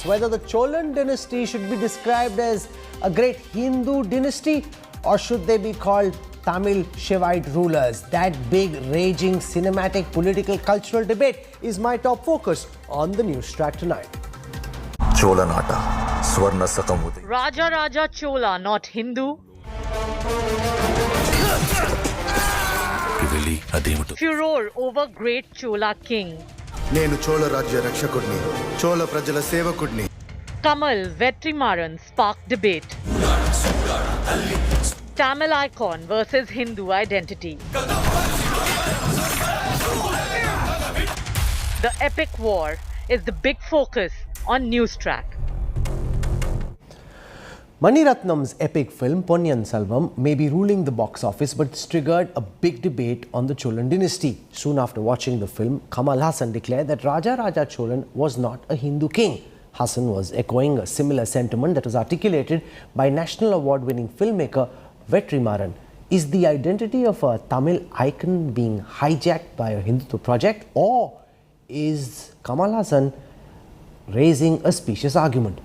Whether the Cholan dynasty should be described as a great Hindu dynasty or should they be called Tamil Shivite rulers? That big, raging, cinematic, political, cultural debate is my top focus on the Newstrack tonight. Cholanata, Swarna Sakamudi. Raja Chola, not Hindu. Furor over great Chola king. నేను చోళ రాజ్య రక్షకుడిని చోళ ప్రజల సేవకుడిని Kamal Vetrimaran sparked debate. Tamil icon versus Hindu identity. The epic war is the big focus on Newstrack. Mani Ratnam's epic film Ponniyin Selvam may be ruling the box office, but it's triggered a big debate on the Cholan dynasty. Soon after watching the film, Kamal Haasan declared that Raja Cholan was not a Hindu king. Haasan was echoing a similar sentiment that was articulated by national award-winning filmmaker Vetrimaran. Is the identity of a Tamil icon being hijacked by a Hindutva project, or is Kamal Haasan raising a specious argument?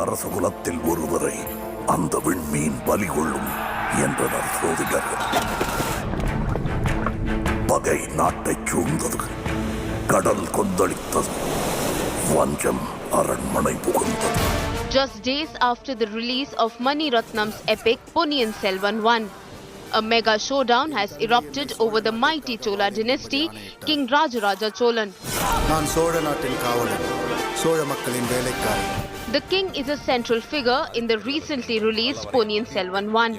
அரசகுலத்தில் ஒருவரை அந்த விண்மீன் பலிகொள்ளும் என்றனர் சோதிடர்கள். பகை நாட்டை சூழ்ந்தது, கடல் கொந்தளித்தது, வஞ்சம் அரண்மனை புகுந்தது. Just days after the release of Mani Ratnam's epic Ponniyin Selvan 1, a mega showdown has erupted over the mighty Chola dynasty, King Raja Cholan. நான் சோழ நாட்டின் காவலன், சோழ மக்களின் வேலைக்காரன். The king is a central figure in the recently released Ponniyin Selvan 1.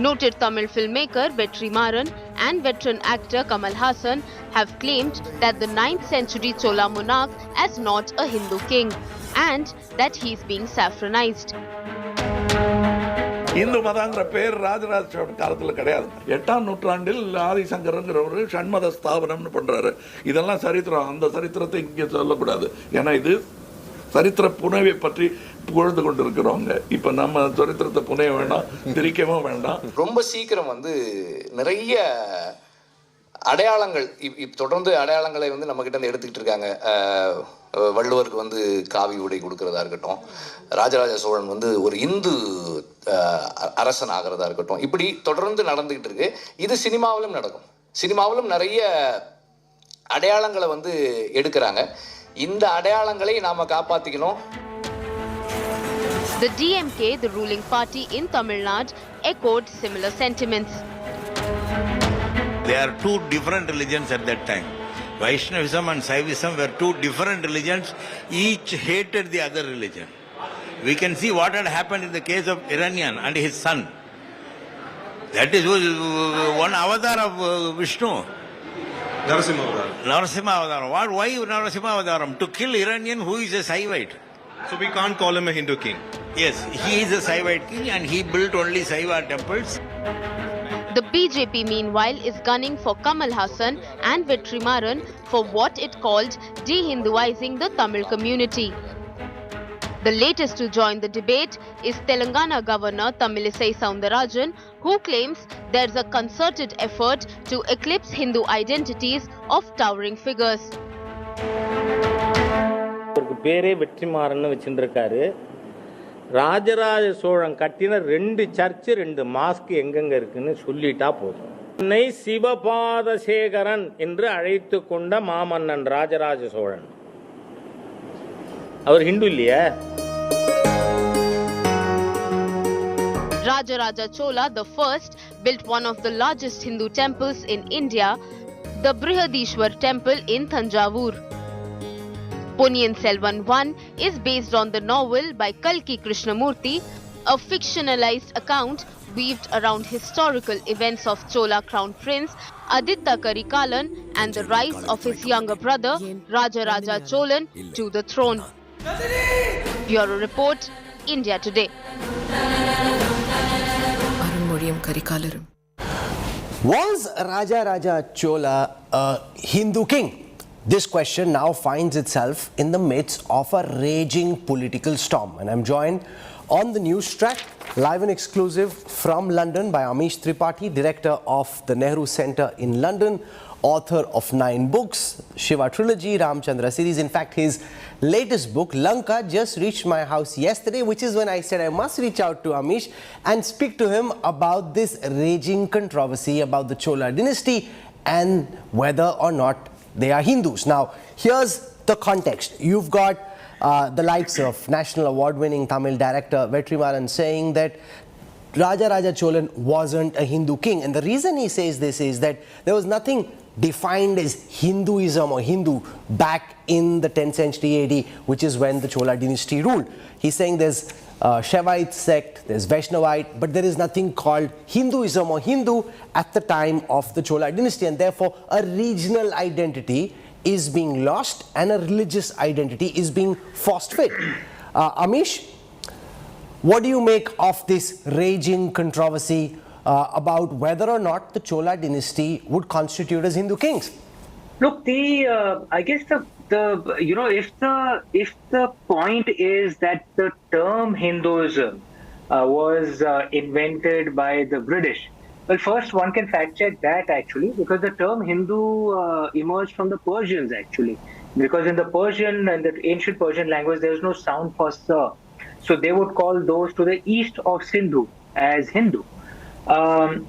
Noted Tamil filmmaker Vetrimaran and veteran actor Kamal Haasan have claimed that the 9th century Chola monarch is not a Hindu king and that he is being saffronized. Hindu மதங்கிற பேர் ராஜராஜ சோழன் காலத்தில் கிடையாது. 8ஆம் நூற்றாண்டில் ஆதிசங்கரங்கிறவர் ஷண்மத ஸ்தாபனம்னு பண்றாரு. இதெல்லாம் சரித்திரம். அந்த சரித்திரத்தை இங்கே சொல்லக்கூடாது. ஏன்னா இது சரித்திர புனைவை பற்றி புகழ்ந்து கொண்டிருக்கிறவங்க. இப்போ நம்ம சரித்திரத்தை புனைய வேண்டாம், திரிக்கவும் வேண்டாம். ரொம்ப சீக்கிரம் நிறைய அடையாளங்கள் தொடர்ந்து அடையாளங்களை நம்ம கிட்ட இருந்து எடுத்துக்கிட்டு இருக்காங்க. வள்ளுவருக்கு காவி உடை கொடுக்கறதா இருக்கட்டும், ராஜராஜ சோழன் ஒரு இந்து அரசன் ஆகிறதா இருக்கட்டும், இப்படி தொடர்ந்து நடந்துகிட்டு இருக்கு. இது சினிமாவிலும் நடக்கும். சினிமாவிலும் நிறைய அடையாளங்களை எடுக்கிறாங்க. இந்த அடையாளங்களை நாம காப்பாத்திக்கணும். The DMK, the ruling party in Tamil Nadu, echoed similar sentiments. There are two different religions at that time. Vaishnavism and Saivism were two different religions. Each hated the other religion. We can see what had happened in the case of Hiranyan and his son. That is one avatar of Vishnu. Narasimha Avataram. Why Narasimha Avataram? To kill Hiranyan, who is a Saivite. So we can't call him a Hindu king? Yes, he is a Saivite king and he built only Saiva temples. The BJP, meanwhile, is gunning for Kamal Haasan and Vetrimaran for what it called de-Hinduizing the Tamil community. The latest to join the debate is Telangana Governor Tamilisai Soundarajan, who claims there's a concerted effort to eclipse Hindu identities of towering figures. பேரே வெற்றிமாறன்னு வச்சிருக்காரு. ராஜராஜ சோழன் கட்டின 2 search 2 mask எங்கெங்க இருக்குன்னு சொல்லிட்டா போதும். என்னை சிவபாதசேகரன் என்று அழைத்து கொண்ட மாமன்னன் ராஜராஜ சோழன். அவர் ஹிந்து இல்லையா? Raja Chola the first built one of the largest Hindu temples in India, the Brihadishwar temple in Thanjavur. Ponniyin Selvan 1 is based on the novel by Kalki Krishnamurti, a fictionalized account weaved around historical events of Chola crown prince Aditya Karikalan and the rise of his younger brother Raja Cholan to the throne. Bureau Report, India Today. Was Raja Chola a Hindu king? This question now finds itself in the midst of a raging political storm, and I'm joined on the Newstrack Live and exclusive from London by Amish Tripathi, director of the Nehru Centre in London, author of 9 books, Shiva Trilogy, Ramchandra series. In fact, his latest book, Lanka, just reached my house yesterday, which is when I said I must reach out to Amish and speak to him about this raging controversy about the Chola dynasty and whether or not they are Hindus. Now, here's the context. You've got the likes of national award-winning Tamil director Vetrimaran saying that Raja Cholan wasn't a Hindu king, and the reason he says this is that there was nothing defined as Hinduism or Hindu back in the 10th century AD, which is when the Chola dynasty ruled. He's saying there's Shaivite sect, there's Vaishnavite, but there is nothing called Hinduism or Hindu at the time of the Chola dynasty, and therefore a regional identity is being lost and a religious identity is being forced fit. Amish, what do you make of this raging controversy about whether or not the Chola dynasty would constitute as Hindu kings? Look, I guess if the point is that the term Hinduism was invented by the British, well, first one can fact check that actually, because the term Hindu emerged from the Persians actually, because in the Persian and the ancient Persian language there is no sound for sir, so they would call those to the east of Sindhu as Hindu. And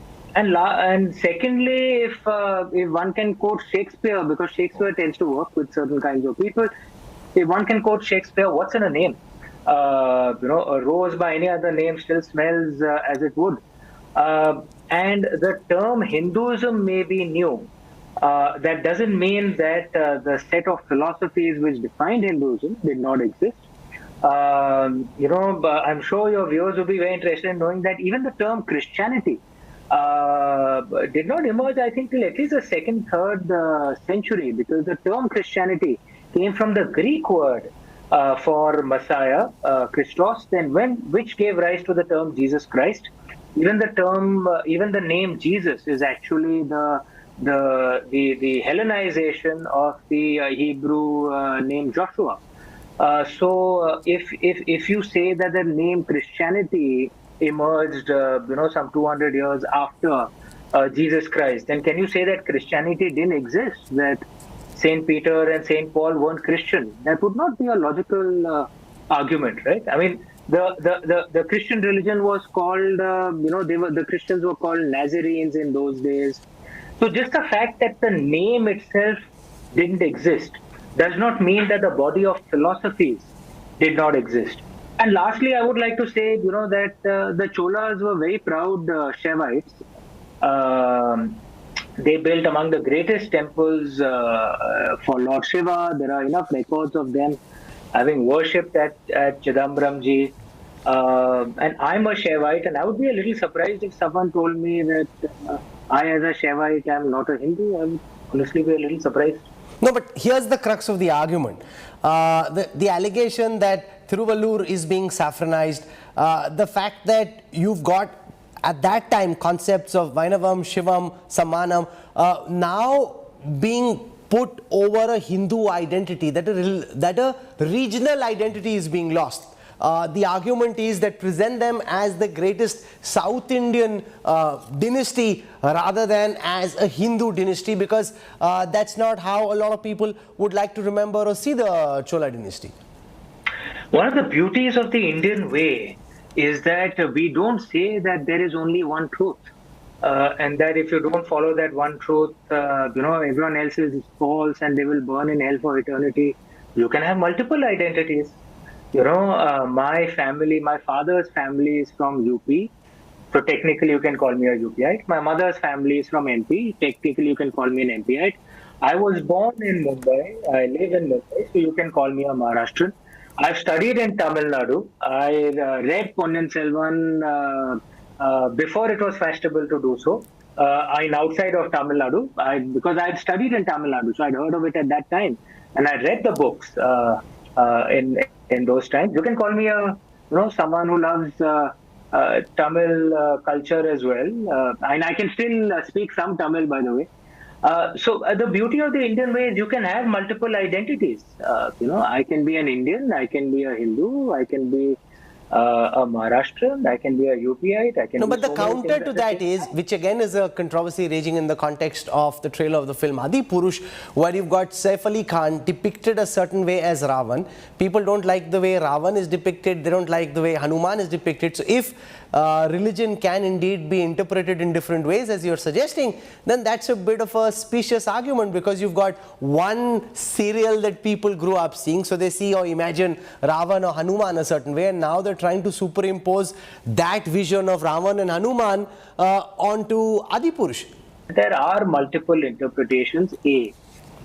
secondly, if one can quote Shakespeare, because Shakespeare tends to work with certain kinds of people, if one can quote Shakespeare, what's in a name? A rose by any other name still smells as it would. And the term Hinduism may be new. That doesn't mean that the set of philosophies which defined Hinduism did not exist. I'm sure your viewers will be very interested in knowing that even the term Christianity did not emerge, I think, till at least the 2nd, 3rd century, because the term Christianity came from the Greek word for Messiah, Christos, which gave rise to the term Jesus Christ. Even the name Jesus is actually the Hellenization of the Hebrew name Joshua. So if you say that the name Christianity emerged, some 200 years after Jesus Christ, then can you say that Christianity didn't exist? That Saint Peter and Saint Paul weren't Christian? That would not be a logical argument, right? I mean, the Christian religion was called, the Christians were called Nazarenes in those days. So just the fact that the name itself didn't exist does not mean that the body of philosophies did not exist. And lastly, I would like to say, that the Cholas were very proud Shaivites. They built among the greatest temples for Lord Shiva. There are enough records of them having worshipped at Chidambaramji. And I'm a Shaivite, and I would be a little surprised if someone told me that I, as a Shaivite, am not a Hindu. I would honestly be a little surprised. No, but here's the crux of the argument. The allegation that Thiruvallur is being saffronized, the fact that you've got at that time concepts of Vainavam, Shivam, Samanam, now being put over a Hindu identity, that a regional identity is being lost. The argument is that present them as the greatest South Indian dynasty rather than as a Hindu dynasty, because that's not how a lot of people would like to remember or see the Chola dynasty. One of the beauties of the Indian way is that we don't say that there is only one truth. And that if you don't follow that one truth, everyone else is false and they will burn in hell for eternity. You can have multiple identities. My father's family is from UP. So technically you can call me a UPite. My mother's family is from MP. Technically you can call me an MPite. I was born in Mumbai. I live in Mumbai. So you can call me a Maharashtrian. I've studied in Tamil Nadu. I read Ponniyin Selvan before it was fashionable to do so. I'm outside of Tamil Nadu because I had studied in Tamil Nadu. So I'd heard of it at that time. And I read the books in those times. You can call me someone who loves Tamil culture as well. And I can still speak some Tamil, by the way. So the beauty of the Indian way is you can have multiple identities. I can be an Indian, I can be a Hindu, I can be a Maharashtrian, I can be a UPite, I can No, be but the so many counter things to at the that same is, time. which again is a controversy raging in the context of the trailer of the film Adipurush, where you've got Saif Ali Khan depicted a certain way as Ravan. People don't like the way Ravan is depicted, they don't like the way Hanuman is depicted. So if religion can indeed be interpreted in different ways, as you're suggesting, then that's a bit of a specious argument, because you've got one serial that people grew up seeing, so they see or imagine Ravan or Hanuman a certain way, and now they're trying to superimpose that vision of Ravan and Hanuman onto Adipurush. There are multiple interpretations. A.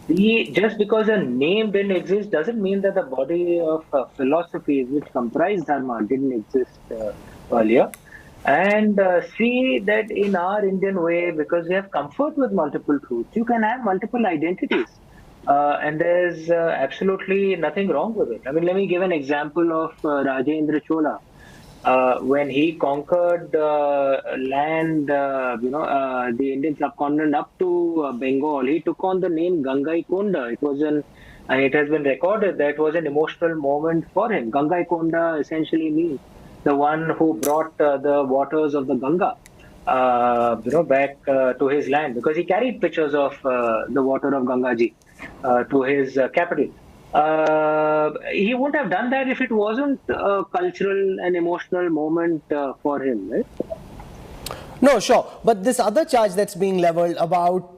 B. Just because a name didn't exist doesn't mean that the body of philosophies which comprise Dharma didn't exist earlier. And C. That in our Indian way, because we have comfort with multiple truths, you can have multiple identities. And there's absolutely nothing wrong with it. I mean, let me give an example of Rajendra Chola. When he conquered land, the Indian subcontinent up to Bengal, he took on the name Gangaikonda. It has been recorded that it was an emotional moment for him. Gangaikonda essentially means the one who brought the waters of the Ganga, back to his land, because he carried pictures of the water of Gangaji to his capital. He wouldn't have done that if it wasn't a cultural and emotional moment for him, right? No, sure. But this other charge that's being leveled about,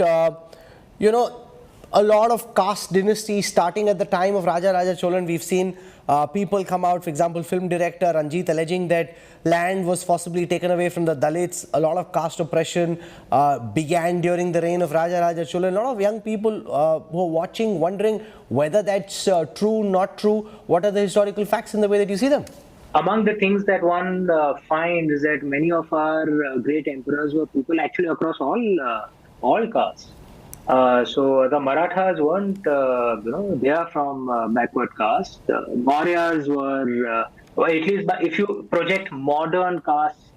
a lot of caste dynasties starting at the time of Raja Cholan, we've seen people come out, for example, film director Ranjit alleging that land was forcibly taken away from the Dalits. A lot of caste oppression began during the reign of Raja Cholan. A lot of young people who are watching, wondering whether that's true, not true. What are the historical facts in the way that you see them? Among the things that one finds is that many of our great emperors were people actually across all castes. So the Marathas weren't, they are from backward caste. Mauryas were, at least if you project modern castes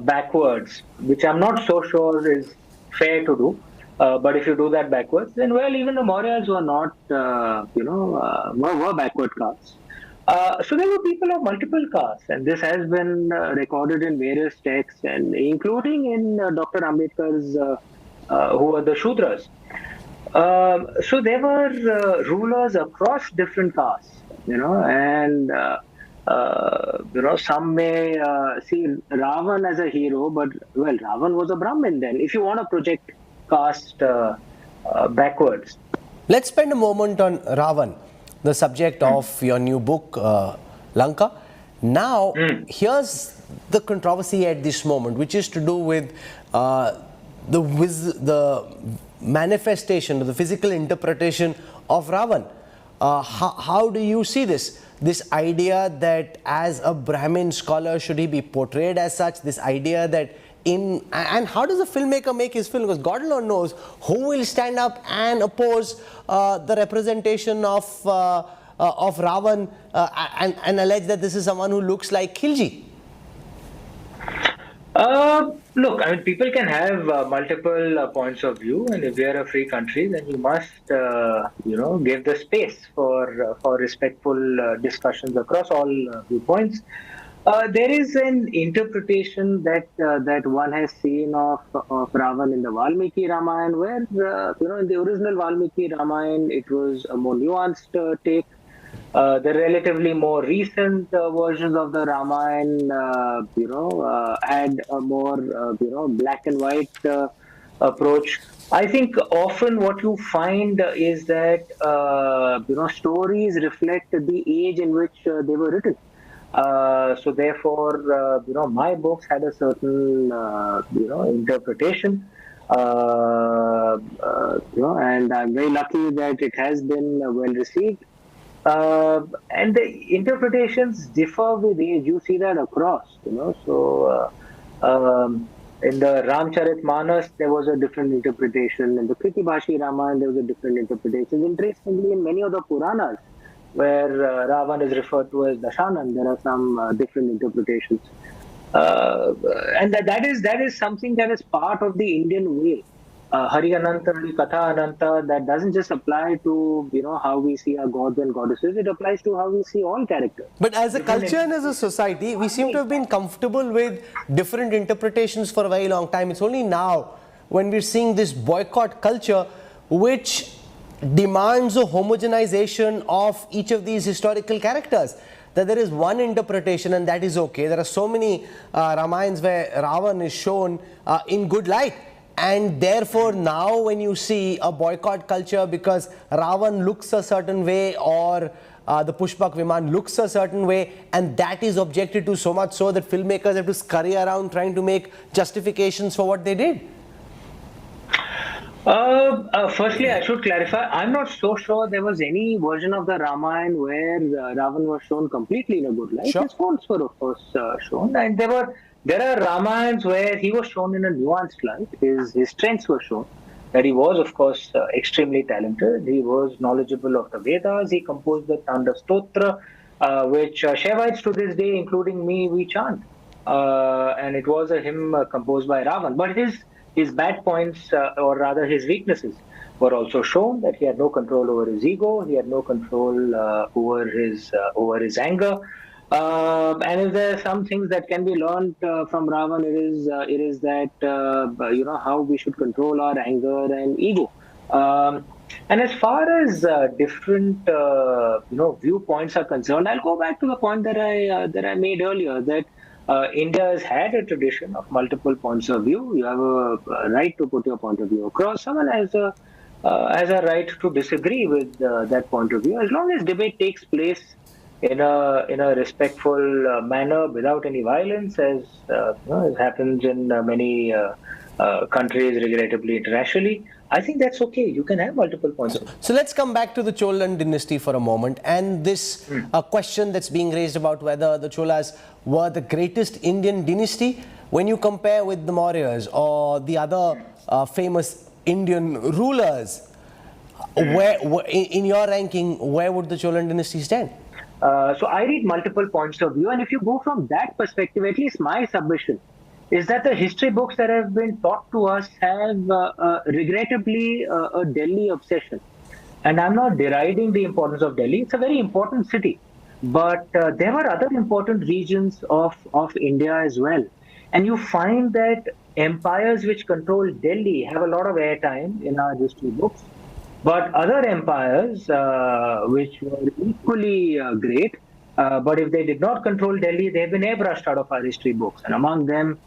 backwards, which I'm not so sure is fair to do. But if you do that backwards, then well, even the Mauryas were not, were backward castes. So there were people of multiple castes, and this has been recorded in various texts, and including in Dr. Ambedkar's, who were the Shudras. So there were rulers across different castes, and some may see Ravan as a hero, but well, Ravan was a Brahmin then. If you want to project caste backwards. Let's spend a moment on Ravan, the subject of your new book, Lanka. Now, here's the controversy at this moment, which is to do with the manifestation, the physical interpretation of Ravan. How do you see this? This idea that as a Brahmin scholar, should he be portrayed as such? This idea that and how does a filmmaker make his film? Because God alone knows who will stand up and oppose the representation of Ravan and allege that this is someone who looks like Khilji. Look, I mean, people can have multiple points of view, and if we are a free country, then you must, give the space for respectful discussions across all viewpoints. There is an interpretation that one has seen of Ravan in the Valmiki Ramayana, where in the original Valmiki Ramayana, it was a more nuanced take. The relatively more recent versions of the Ramayana, had a more, black and white approach. I think often what you find is that, stories reflect the age in which they were written. So therefore, my books had a certain, interpretation. And I'm very lucky that it has been well received. And the interpretations differ with age. You see that across, So in the Ramcharitmanas, there was a different interpretation. In the Kritibhashi Ramayana, there was a different interpretation. Interestingly, in many of the Puranas, where Ravan is referred to as Dashanan, there are some different interpretations. And that is something that is part of the Indian way. Hari Ananta, Hari Katha Ananta, that doesn't just apply to, how we see our gods and goddesses. It applies to how we see all characters. But as a culture and as a society, we seem to have been comfortable with different interpretations for a very long time. It's only now when we're seeing this boycott culture, which demands a homogenization of each of these historical characters, that there is one interpretation and that is okay. There are so many Ramayans where Ravan is shown in good light, and therefore now when you see a boycott culture because Ravan looks a certain way or the Pushpak Viman looks a certain way, and that is objected to so much so that filmmakers have to scurry around trying to make justifications for what they did. Firstly, I should clarify, I'm not so sure there was any version of the Ramayana where Ravan was shown completely in a good light. Sure. His faults were, of course, shown. And there are Ramayans where he was shown in a nuanced light. His strengths were shown. That he was, of course, extremely talented. He was knowledgeable of the Vedas. He composed the Tanda Stotra, which Shaivites to this day, including me, we chant. And it was a hymn composed by Ravan. But his bad points, or rather his weaknesses, were also shown. That he had no control over his ego, he had no control over his anger. And if there are some things that can be learned from Ravan, it is that how we should control our anger and ego. And as far as different viewpoints are concerned, I'll go back to the point that I made earlier, that India has had a tradition of multiple points of view. You have a right to put your point of view across. Someone has a right to disagree with that point of view, as long as debate takes place in a respectful manner without any violence, as happens in many countries, regrettably internationally. I think that's okay. You can have multiple points of view. So let's come back to the Cholan dynasty for a moment, and this question that's being raised about whether the Cholas were the greatest Indian dynasty. When you compare with the Mauryas or the other famous Indian rulers, where in your ranking, where would the Cholan dynasty stand? So I read multiple points of view, and if you go from that perspective, at least my submission is that the history books that have been taught to us have regrettably a Delhi obsession. And I'm not deriding the importance of Delhi. It's a very important city. But there were other important regions of India as well. And you find that empires which control Delhi have a lot of airtime in our history books. But other empires which were equally great, but if they did not control Delhi, they've been airbrushed out of our history books. And among them,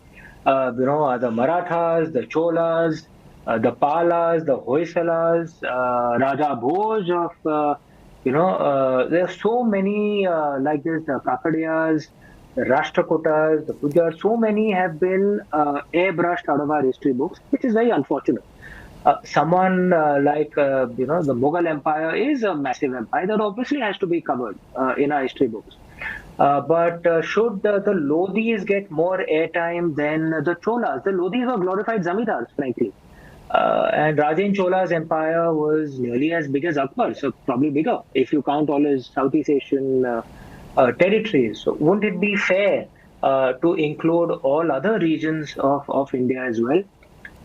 are the Marathas, the Cholas, the Palas, the Hoysalas, Raja Bhoj of, there are so many like this, the Kakadiyas, the Rashtrakutas, the Pujars, so many have been airbrushed out of our history books, which is very unfortunate. Someone like, the Mughal Empire is a massive empire that obviously has to be covered in our history books. But should the Lodhis get more airtime than the Cholas? The Lodhis were glorified zamindars, frankly. And Rajen Chola's empire was nearly as big as Akbar, so probably bigger if you count all his Southeast Asian territories. So wouldn't it be fair to include all other regions of India as well?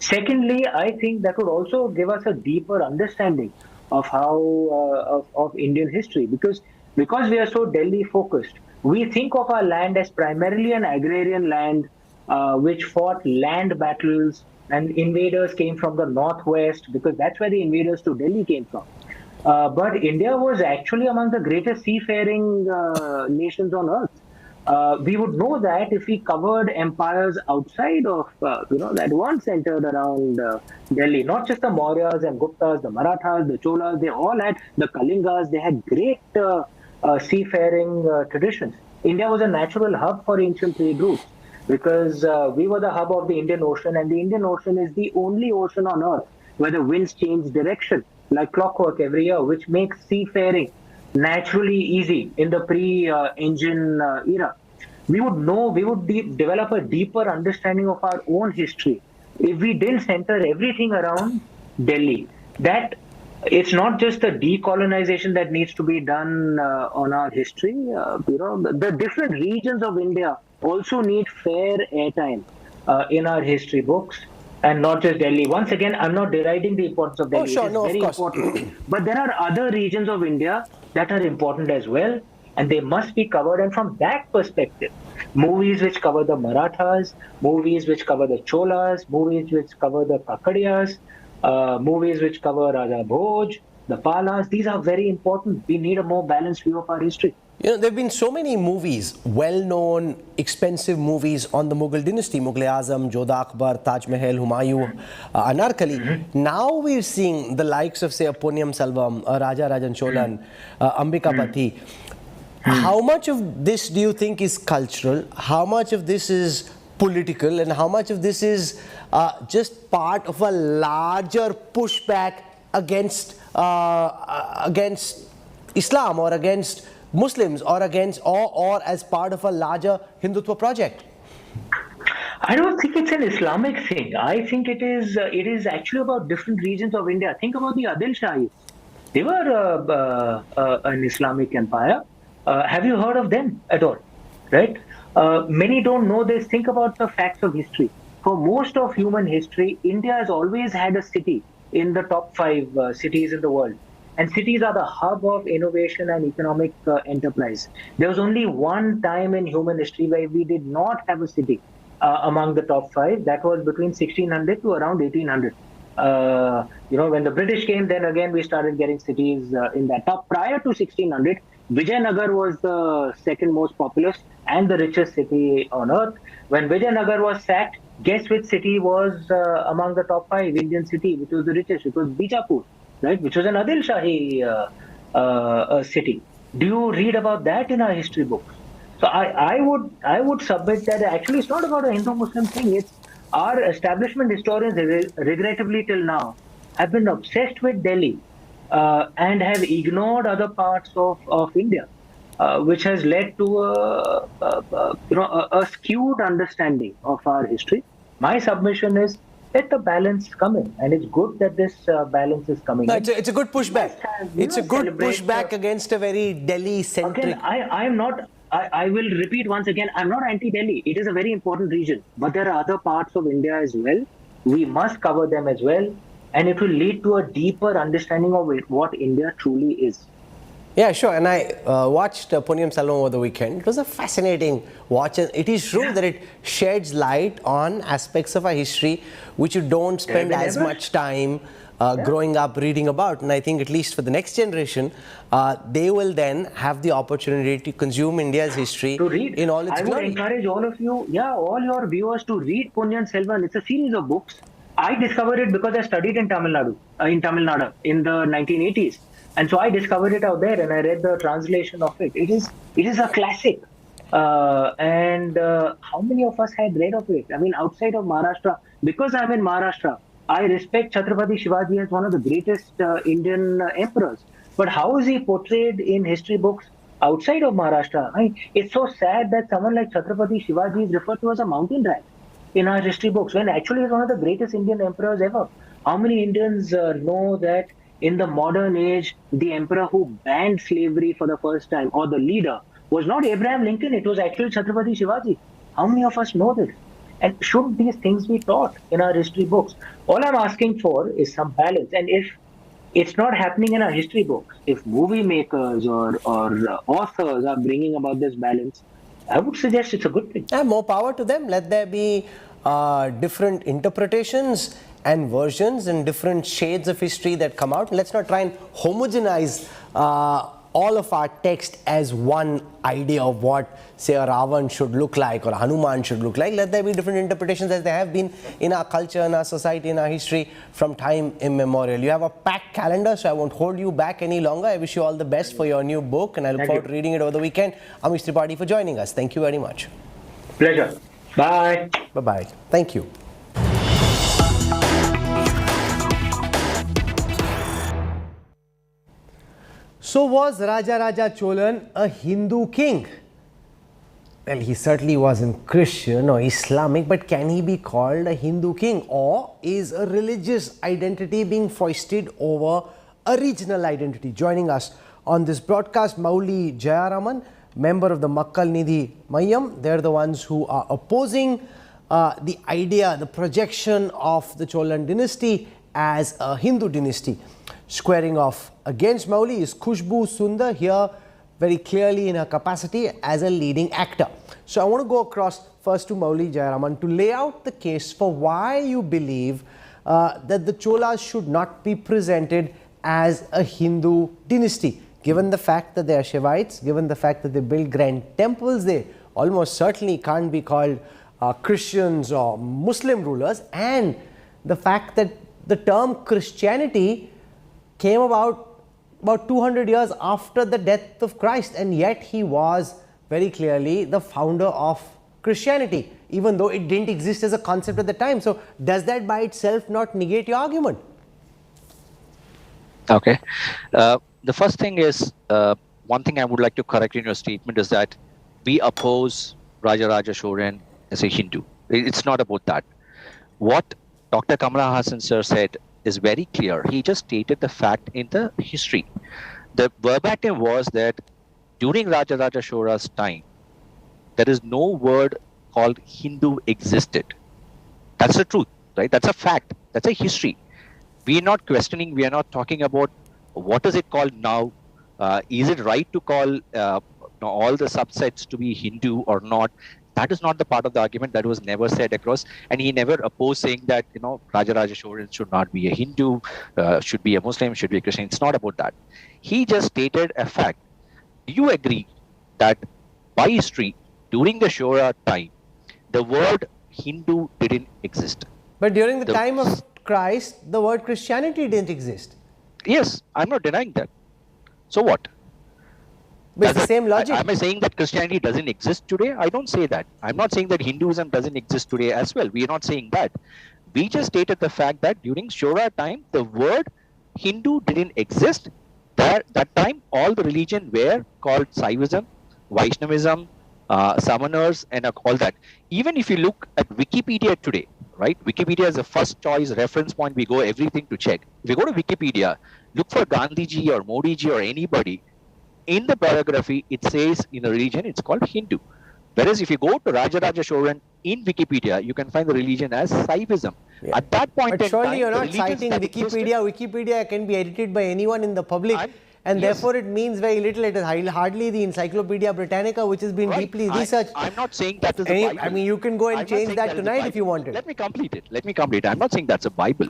Secondly, I think that would also give us a deeper understanding of how of Indian history, because we are so Delhi focused, we think of our land as primarily an agrarian land which fought land battles, and invaders came from the northwest because that's where the invaders to Delhi came from. But India was actually among the greatest seafaring nations on earth. We would know that if we covered empires outside of, that weren't centered around Delhi, not just the Mauryas and Guptas, the Marathas, the Cholas, they all had, the Kalingas, they had great seafaring traditions. India was a natural hub for ancient trade routes because we were the hub of the Indian Ocean, and the Indian Ocean is the only ocean on earth where the winds change direction like clockwork every year, which makes seafaring naturally easy in the pre-engine era. We would develop a deeper understanding of our own history if we didn't center everything around Delhi. That it's not just the decolonization that needs to be done on our history. The different regions of India also need fair airtime in our history books. and not just Delhi. Once again, I'm not deriding the importance of Delhi. sure, it is no, of very course. important. But there are other regions of India that are important as well, and they must be covered. And from that perspective, movies which cover the Marathas, movies which cover the Cholas, movies which cover the Kakadiyas, movies which cover Raja Bhoj, the Palas, these are very important. We need a more balanced view of our history. You know, there have been so many movies, well-known, expensive movies on the Mughal dynasty, Mughal-e-Azam, Jodha Akbar, Taj Mahal, Humayun, Anarkali. Now we're seeing the likes of, say, a Ponniyam Selvam, a Raja Rajan Cholan, Ambikapati. How much of this do you think is cultural? How much of this is political? And how much of this is just part of a larger pushback against Islam or against Muslims or as part of a larger Hindutva project? I don't think it's an Islamic thing. I think it is actually about different regions of India. Think about the Adil Shahis. They were an Islamic empire. Have you heard of them at all? Right? Many don't know this. Think about the facts of history. For most of human history, India has always had a city in the top 5 cities in the world. And cities are the hub of innovation and economic enterprise. There was only one time in human history where we did not have a city among the top 5. That was between 1600 to around 1800. When the British came, then again we started getting cities in that top. Prior to 1600, Vijayanagar was the second most populous and the richest city on earth. When Vijayanagar was sacked, guess which city was among the top 5 Indian city, which was the richest? It was Bijapur. Right, which was an Adil Shahi city. Do you read about that in our history books? So I would submit that actually it's not about a Hindu-Muslim thing. It's our establishment historians, regrettably till now, have been obsessed with Delhi and have ignored other parts of India, which has led to a skewed understanding of our history. My submission is, let the balance come in, and it's good that this balance is coming in. It's a good pushback. It's a good pushback against a very Delhi-centric... Again, I will repeat once again, I'm not anti-Delhi. It is a very important region. But there are other parts of India as well. We must cover them as well. And it will lead to a deeper understanding of what India truly is. Yeah, sure. And I watched Ponniyam Selvam over the weekend. It was a fascinating watch. And it is true that it sheds light on aspects of our history which you don't spend as much time growing up reading about. And I think at least for the next generation, they will then have the opportunity to consume India's history in all its glory. I would encourage all of you, all your viewers to read Ponniyam Selvam. It's a series of books. I discovered it because I studied in Tamil Nadu in the 1980s. And so I discovered it out there and I read the translation of it. It is a classic. And how many of us had read of it? I mean, outside of Maharashtra, because I'm in Maharashtra, I respect Chhatrapati Shivaji as one of the greatest Indian emperors. But how is he portrayed in history books outside of Maharashtra? It's so sad that someone like Chhatrapati Shivaji is referred to as a mountain rat in our history books, when actually he's one of the greatest Indian emperors ever. How many Indians know that in the modern age, the emperor who banned slavery for the first time, or the leader, was not Abraham Lincoln, it was actually Chhatrapati Shivaji. How many of us know this? And should these things be taught in our history books? All I'm asking for is some balance. And if it's not happening in our history books, if movie makers or authors are bringing about this balance, I would suggest it's a good thing. And more power to them. Let there be different interpretations and versions and different shades of history that come out. Let's not try and homogenize all of our text as one idea of what, say, a Ravan should look like or Hanuman should look like. Let there be different interpretations as there have been in our culture, in our society, in our history from time immemorial. You have a packed calendar, so I won't hold you back any longer. I wish you all the best for your new book and I look forward to reading it over the weekend. Amish Tripathi for joining us. Thank you very much. Pleasure. Bye. Bye-bye. Thank you. So was Raja Cholan a Hindu king? Well, he certainly wasn't Christian or Islamic, but can he be called a Hindu king? Or is a religious identity being foisted over a regional identity? Joining us on this broadcast, Mauli Jayaraman, member of the Makkal Nidhi Mayam. They're the ones who are opposing the idea, the projection of the Cholan dynasty as a Hindu dynasty. Squaring off against Mowgli is Khushbu Sundar, here very clearly in her capacity as a leading actor. So I want to go across first to Mowgli Jayaraman to lay out the case for why you believe that the Cholas should not be presented as a Hindu dynasty. Given the fact that they are Shivites, given the fact that they build grand temples, they almost certainly can't be called Christians or Muslim rulers, and the fact that the term Christianity came about 200 years after the death of Christ, and yet he was very clearly the founder of Christianity, even though it didn't exist as a concept at the time. So does that by itself not negate your argument? Okay. The first thing is, one thing I would like to correct in your statement is that we oppose Rajaraja Cholan as a Hindu. It's not about that. What Dr. Kamala Hassan sir said is very clear. He just stated the fact in the history. The verbatim was that during Rajaraja Cholan's time, there is no word called Hindu existed. That's the truth, right? That's a fact. That's a history. We are not questioning. We are not talking about what is it called now. Is it right to call all the subsets to be Hindu or not? That is not the part of the argument. That was never said across, and he never opposed saying that Rajaraja Cholan should not be a Hindu, should be a Muslim, should be a Christian. It's not about that. He just stated a fact. Do you agree that by history, during the Chola time, the word Hindu didn't exist? But during the time of Christ, the word Christianity didn't exist. Yes, I'm not denying that. So what? But it's the same logic. Am I saying that Christianity doesn't exist today? I don't say that. I'm not saying that Hinduism doesn't exist today as well. We are not saying that. We just stated the fact that during Chola time, the word Hindu didn't exist. That time, all the religion were called Saivism, Vaishnavism, Samanas, and all that. Even if you look at Wikipedia today, right? Wikipedia is the first choice reference point. We go everything to check. If you go to Wikipedia, look for Gandhiji or Modi ji or anybody. In the biography, it says in the religion, it's called Hindu. Whereas if you go to Rajaraja Cholan in Wikipedia, you can find the religion as Saivism. Yeah. At that point but surely you're not citing Wikipedia. Wikipedia can be edited by anyone in the public. And therefore, it means very little. It is hardly the Encyclopedia Britannica, which has been deeply researched. I'm not saying that is a Bible. I mean, you can go and change that tonight if you wanted. Let me complete it. I'm not saying that's a Bible.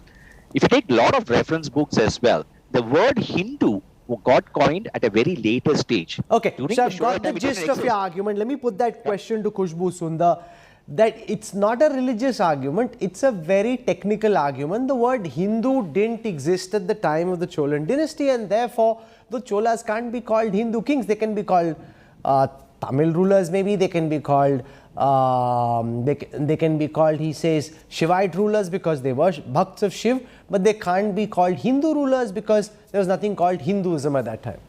If you take a lot of reference books as well, the word Hindu got coined at a very later stage. Okay, so I've got the gist of your argument. Let me put that question to Khushbu Sundar, that it's not a religious argument, it's a very technical argument. The word Hindu didn't exist at the time of the Cholan dynasty, and therefore the Cholas can't be called Hindu kings. They can be called Tamil rulers, maybe. They can be called they can be called, he says, Shivite rulers because they were bhakts of Shiv, but they can't be called Hindu rulers because there was nothing called Hinduism at that time.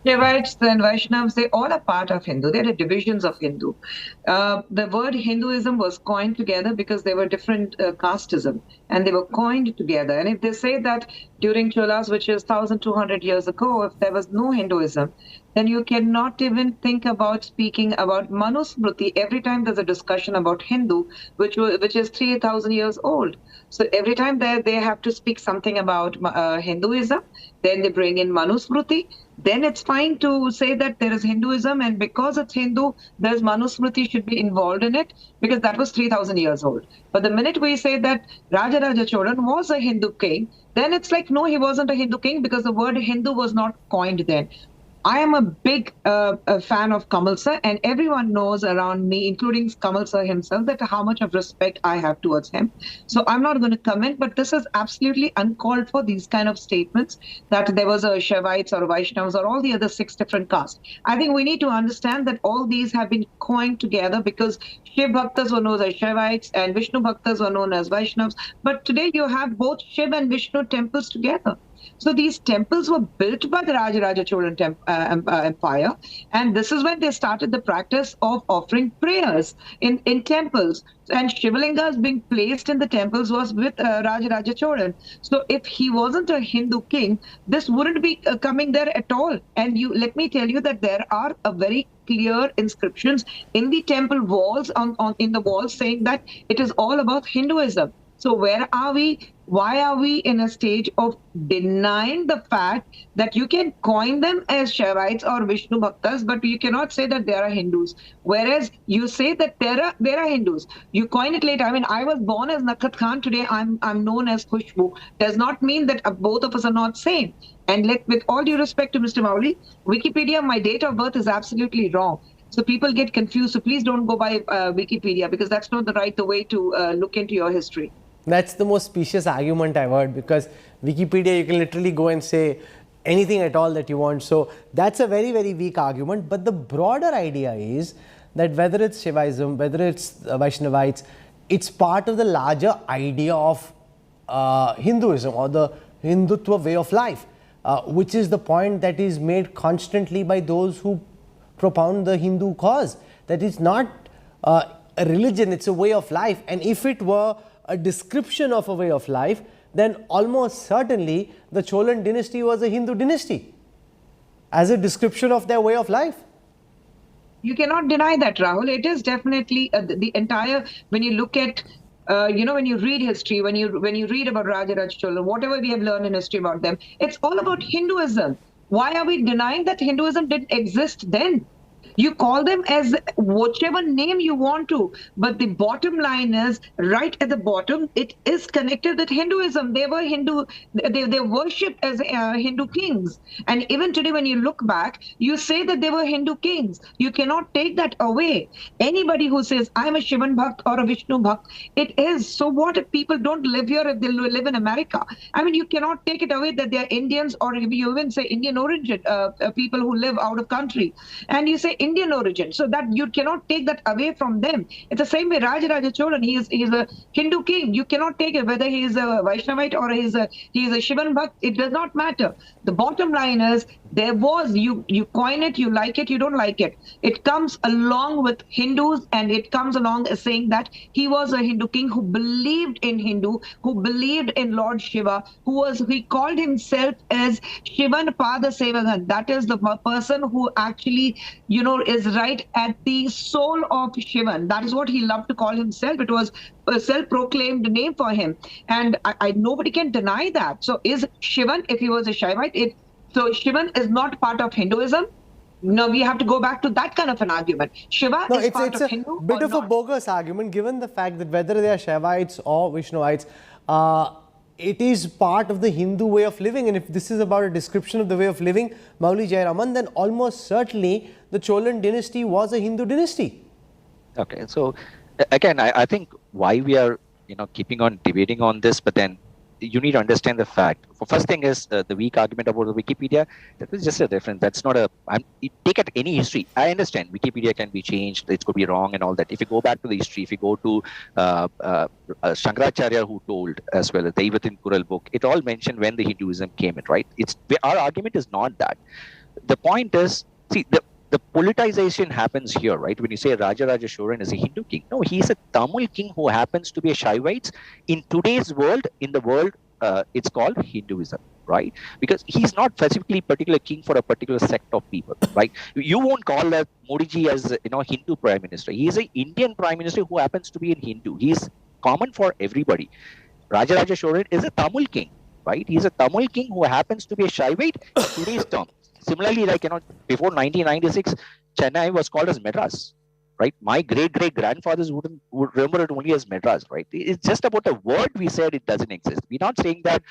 Shivites and Vaishnavas, they all are part of Hindu. They are the divisions of Hindu. The word Hinduism was coined together because they were different casteism, and they were coined together. And if they say that during Cholas, which is 1,200 years ago, if there was no Hinduism, then you cannot even think about speaking about Manusmriti every time there's a discussion about Hindu, which is 3,000 years old. So every time they have to speak something about Hinduism, then they bring in Manusmriti. Then it's fine to say that there is Hinduism, and because it's Hindu, there's Manusmriti should be involved in it, because that was 3,000 years old. But the minute we say that Rajaraja Cholan was a Hindu king, then it's like, no, he wasn't a Hindu king because the word Hindu was not coined then. I am a big fan of Kamal sir, and everyone knows around me, including Kamal sir himself, that how much of respect I have towards him. So I'm not going to comment, but this is absolutely uncalled for, these kind of statements that there was a Shivites or Vaishnavas or all the other 6 different castes. I think we need to understand that all these have been coined together because Shiv Bhaktas were known as Shivites and Vishnu Bhaktas were known as Vaishnavas. But today you have both Shiv and Vishnu temples together. So these temples were built by the Rajaraja Cholan Empire, and this is when they started the practice of offering prayers in temples. And Shivalingas being placed in the temples was with Rajaraja Cholan. So if he wasn't a Hindu king, this wouldn't be coming there at all. And let me tell you that there are a very clear inscriptions in the temple walls in the walls saying that it is all about Hinduism. So where are we? Why are we in a stage of denying the fact that you can coin them as Shaivites or Vishnu Bhaktas, but you cannot say that they are Hindus? Whereas you say that there are Hindus. You coin it later. I mean, I was born as Nakat Khan. Today I'm known as Khushbu. Does not mean that both of us are not same. And with all due respect to Mr. Mauli, Wikipedia, my date of birth is absolutely wrong. So people get confused. So please don't go by Wikipedia, because that's not the right way to look into your history. That's the most specious argument I've heard, because Wikipedia, you can literally go and say anything at all that you want. So that's a very, very weak argument. But the broader idea is that whether it's Shaivism, whether it's Vaishnavites, it's part of the larger idea of Hinduism or the Hindutva way of life, which is the point that is made constantly by those who propound the Hindu cause. That it's not a religion, it's a way of life. And if it were a description of a way of life, then almost certainly the Cholan dynasty was a Hindu dynasty as a description of their way of life. You cannot deny that, Rahul. It is definitely the entire, when you look at, when you read history, when you read about Rajaraja Chola, whatever we have learned in history about them, it's all about Hinduism. Why are we denying that Hinduism didn't exist then? You call them as whichever name you want to, but the bottom line is, right at the bottom, it is connected with Hinduism. They were Hindu, they worshipped as Hindu kings. And even today, when you look back, you say that they were Hindu kings. You cannot take that away. Anybody who says, I'm a Shivan Bhakt or a Vishnu Bhakt, it is. So what if people don't live here, if they live in America? I mean, you cannot take it away that they're Indians, or you even say Indian origin, people who live out of country. And you say Indian origin, so that you cannot take that away from them. It's the same way Rajaraja Cholan, he is a Hindu king. You cannot take it, whether he is a Vaishnavite or he is a Shivan Bhakt, it does not matter. The bottom line is, there was, you coin it, you like it, you don't like it. It comes along with Hindus, and it comes along as saying that he was a Hindu king who believed in Hindu, who believed in Lord Shiva, he called himself as Shivan Pada Sevagan. That is the person who actually, is right at the soul of Shivan. That is what he loved to call himself. It was a self-proclaimed name for him. And nobody can deny that. So is Shivan, if he was a Shaivite, so Shivan is not part of Hinduism? No, we have to go back to that kind of an argument. Shiva is part of Hindu. It's a bit of a bogus argument, given the fact that whether they are Shaivites or Vishnuites, it is part of the Hindu way of living. And if this is about a description of the way of living, Mauli Jayaraman, then almost certainly the Cholan dynasty was a Hindu dynasty. Okay, so again, I think why we are keeping on debating on this, but then you need to understand the fact. First thing is the weak argument about the Wikipedia. That is just a difference. That's not a. Take at any history. I understand Wikipedia can be changed. It could be wrong and all that. If you go back to the history, if you go to Shankaracharya, who told as well, the Daivatin Kural book, it all mentioned when the Hinduism came in. Right. Our argument is not that. The point is, see, the politicization happens here, right? When you say Rajaraja Cholan is a Hindu king, no, he's a Tamil king who happens to be a Shaivite. In today's world, it's called Hinduism, right? Because he's not specifically particular king for a particular sect of people, right? You won't call that Modi ji as Hindu prime minister. He is an Indian prime minister who happens to be a Hindu. He's common for everybody. Rajaraja Cholan is a Tamil king, right? He's a Tamil king who happens to be a Shaivite in today's terms. Similarly, before 1996, Chennai was called as Madras, right? My great-great-grandfathers would remember it only as Madras, right? It's just about the word we said it doesn't exist. We're not saying that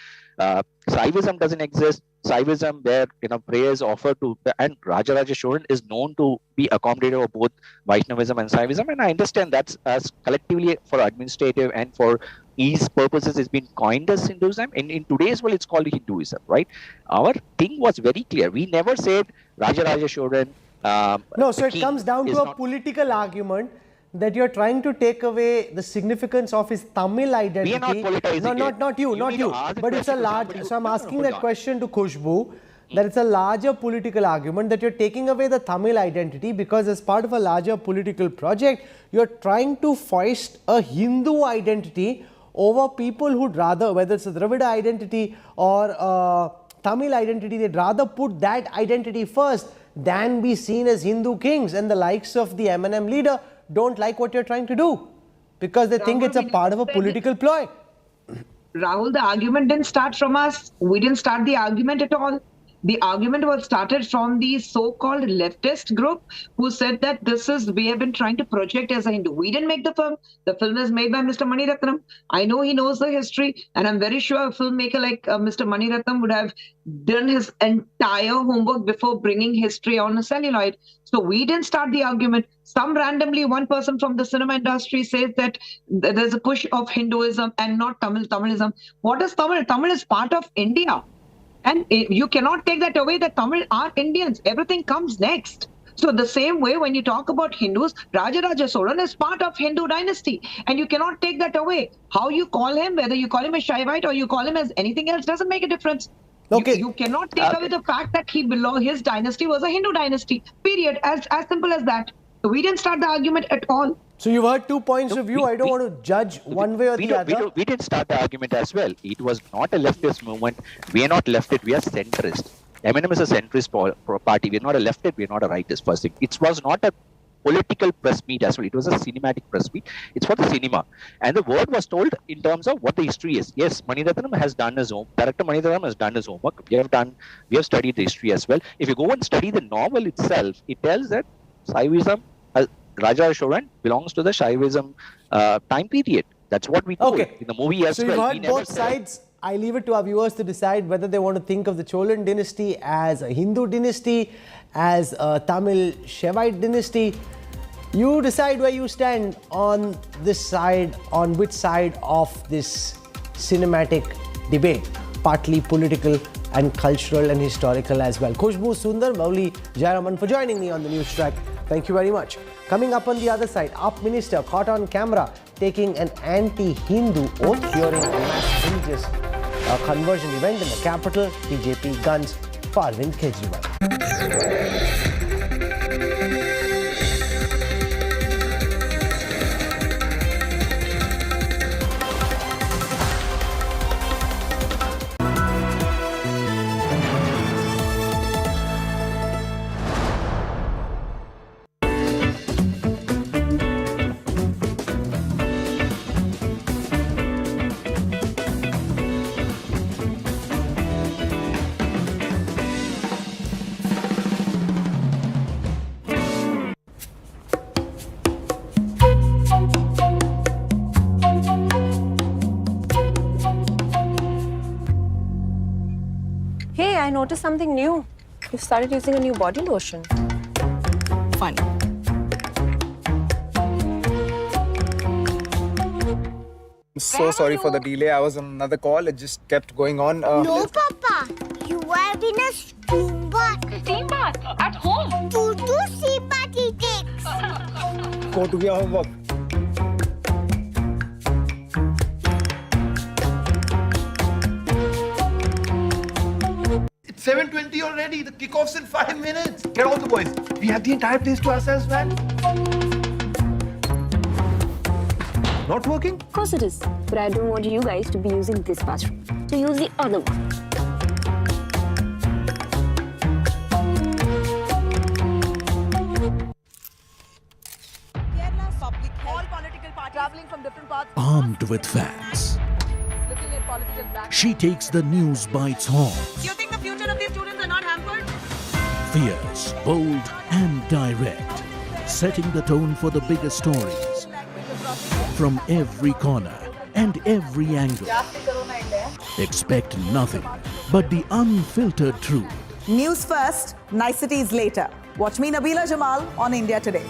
Saivism doesn't exist. Saivism, where prayers offered to, and Rajaraja Cholan is known to be accommodative of both Vaishnavism and Saivism, and I understand that's as collectively for administrative and for ease purposes has been coined as Hinduism. In today's world, it's called Hinduism, right? Our thing was very clear. We never said Rajaraja Cholan. No, so it comes down to a political argument that you're trying to take away the significance of his Tamil identity. We are not politicizing No, it. not you. But it's a large. So I'm asking that question to Khushbu. That it's a larger political argument that you're taking away the Tamil identity because as part of a larger political project, you're trying to foist a Hindu identity over people who'd rather, whether it's a Dravida identity or Tamil identity, they'd rather put that identity first than be seen as Hindu kings. And the likes of the M&M leader don't like what you're trying to do because they think it's a part of a political ploy. Rahul, the argument didn't start from us. We didn't start the argument at all. The argument was started from the so-called leftist group who said that we have been trying to project as a Hindu. We didn't make the film. The film is made by Mr. Mani Ratnam. I know he knows the history, and I'm very sure a filmmaker like Mr. Mani Ratnam would have done his entire homework before bringing history on a celluloid. So we didn't start the argument. Some randomly, one person from the cinema industry says that there's a push of Hinduism and not Tamilism. What is Tamil? Tamil is part of India. And you cannot take that away that Tamil are Indians. Everything comes next. So the same way when you talk about Hindus, Rajaraja Cholan is part of Hindu dynasty. And you cannot take that away. How you call him, whether you call him a Shaivite or you call him as anything else, doesn't make a difference. Okay. You cannot take away the fact that his dynasty was a Hindu dynasty. Period. As simple as that. We didn't start the argument at all. So you've heard two points of view. I don't want to judge one way or the other. We didn't start the argument as well. It was not a leftist movement. We are not leftist. We are centrist. M&M is a centrist party. We are not a leftist. We are not a rightist. First thing. It was not a political press meet as well. It was a cinematic press meet. It's for the cinema. And the word was told in terms of what the history is. Yes, Mani Ratnam has done his homework. Director Mani Ratnam has done his homework. We have studied the history as well. If you go and study the novel itself, it tells that Shaivism, Raja Cholan belongs to the Shaivism time period. That's what we told in the movie as well. So you've heard both sides. I leave it to our viewers to decide whether they want to think of the Cholan dynasty as a Hindu dynasty, as a Tamil Shaivite dynasty. You decide where you stand on this side, on which side of this cinematic debate, partly political and cultural and historical as well. Khushbu Sundar, Mauli Jayaraman for joining me on the Newstrack. Thank you very much. Coming up on the other side, AAP minister caught on camera taking an anti-Hindu oath during a mass religious conversion event in the capital. BJP guns for Arvind Kejriwal. Hey, I noticed something new. You started using a new body lotion. Fun. So sorry for the delay. I was on another call. It just kept going on. No, Papa. You were in a steam bath. Steam bath? At home? To do steam bath he takes. Go to your homework. It's 7:20 already. The kickoff's in 5 minutes. Get all the boys. We have the entire place to ourselves, man. Not working? Of course it is. But I don't want you guys to be using this bathroom. So use the other one. Kerala's public health. All political parties traveling from different parts. Armed with facts, Looking at political black. she takes the news by its horns. Do you think the future of these students are not hampered? Fierce, bold, and direct, setting the tone for the biggest stories from every corner and every angle. Expect nothing but the unfiltered truth. News first, niceties later. Watch me, Nabila Jamal, on India Today.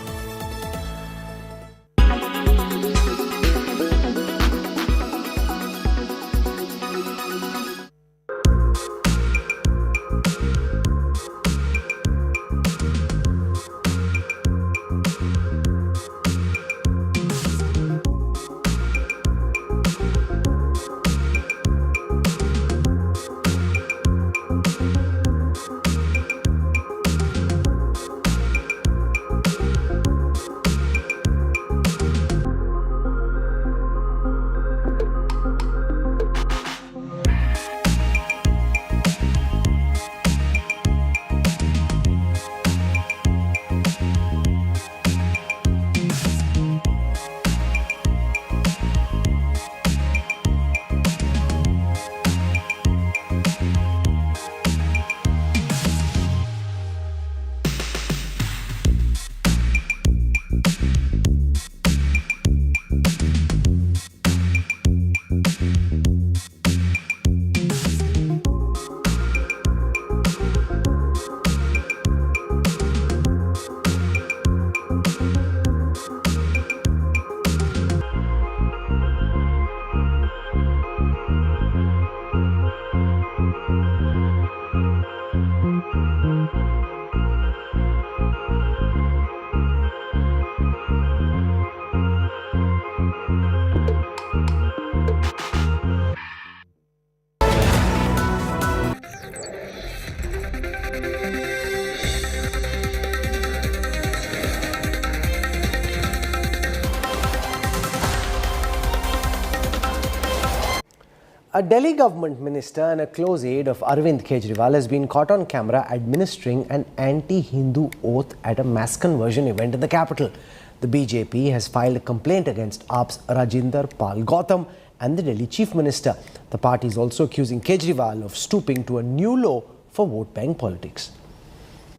A Delhi government minister and a close aide of Arvind Kejriwal has been caught on camera administering an anti-Hindu oath at a mass conversion event in the capital. The BJP has filed a complaint against AAP's Rajinder Pal Gautam and the Delhi chief minister. The party is also accusing Kejriwal of stooping to a new law for vote bank politics.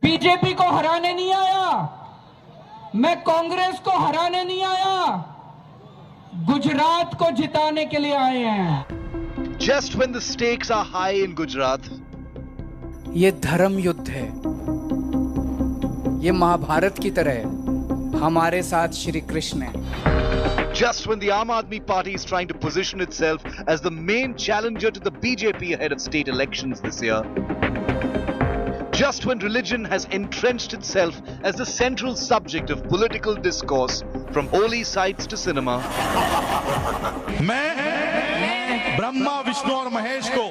BJP को हराने नहीं आया, मैं कांग्रेस को हराने नहीं आया, गुजरात को जिताने के लिए आए हैं. Just when the stakes are high in Gujarat, ये धर्म युद्ध है, ये महाभारत की तरह है, हमारे साथ श्री कृष्ण है. just when the Aam Aadmi Party is trying to position itself as the main challenger to the BJP ahead of state elections this year, just when religion has entrenched itself as the central subject of political discourse, from holy sites to cinema, Brahma Vishnu और महेश को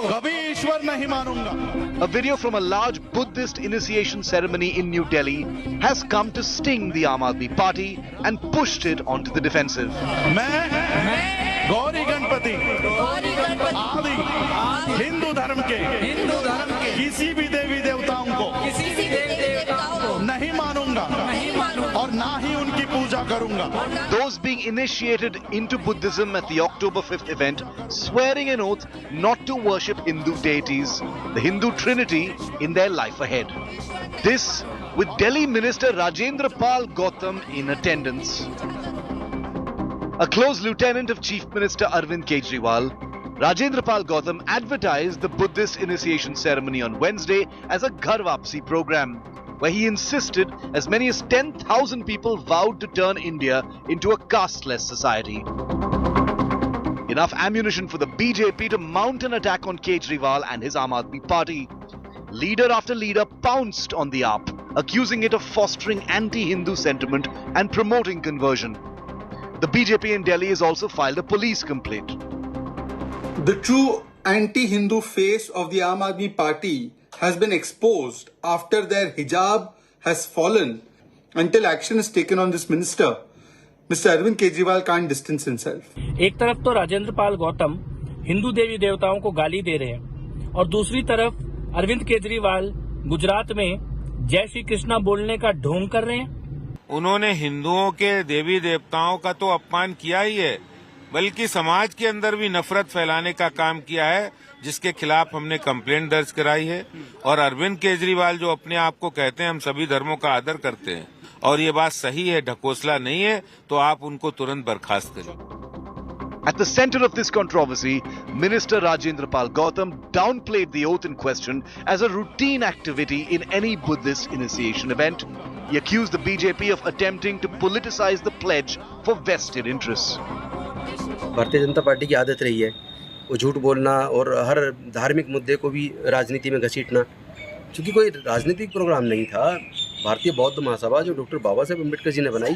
कभी ईश्वर नहीं मानूंगा. A video from a large Buddhist initiation ceremony in New Delhi has come to sting the Aam Aadmi Party and pushed it onto the defensive. मैं गौरी गणपति आदि हिंदू धर्म के किसी भी देवी देवताओं को नहीं मानूंगा और ना ही उनकी पूजा करूंगा. Those being initiated into Buddhism at the October 5th event swearing an oath not to worship Hindu deities, the Hindu trinity, in their life ahead. This with Delhi Minister Rajendra Pal Gautam in attendance. A close lieutenant of Chief Minister Arvind Kejriwal, Rajendra Pal Gautam advertised the Buddhist initiation ceremony on Wednesday as a Ghar Wapsi program, where he insisted as many as 10,000 people vowed to turn India into a casteless society. Enough ammunition for the BJP to mount an attack on Kejriwal and his Aam Aadmi Party. Leader after leader pounced on the AAP, accusing it of fostering anti-Hindu sentiment and promoting conversion. The BJP in Delhi has also filed a police complaint. The true anti-Hindu face of the Aam Aadmi Party has been exposed after their hijab has fallen. Until action is taken on this minister, Mr. Arvind Kejriwal can't distance himself. एक तरफ तो राजेंद्र पाल गौतम हिंदू देवी देवताओं को गाली दे रहे हैं और दूसरी तरफ अरविंद केजरीवाल गुजरात में जय श्री कृष्णा बोलने का ढोंग कर रहे हैं. उन्होंने हिंदुओं के देवी देवताओं का तो अपमान किया ही है, बल्कि समाज के अंदर भी नफरत फैलाने का काम किया है, जिसके खिलाफ हमने कंप्लेंट दर्ज कराई है. और अरविंद केजरीवाल जो अपने आप को कहते हैं हम सभी धर्मों का आदर करते हैं और ये बात सही है, ढकोसला नहीं है, तो आप उनको तुरंत बर्खास्त करें. At the center of this controversy, Minister Rajendra Pal Gautam downplayed the oath in question as a routine activity in any Buddhist initiation event. He accused the BJP of attempting to politicize the pledge for vested interests. Bharatiya Janata party की आदत रही है वो झूठ बोलना और हर धार्मिक मुद्दे को भी राजनीति में घसीटना. क्योंकि कोई राजनीतिक प्रोग्राम नहीं था. भारतीय बौद्ध महासभा जो डॉक्टर बाबा साहेब अम्बेडकर जी ने बनाई,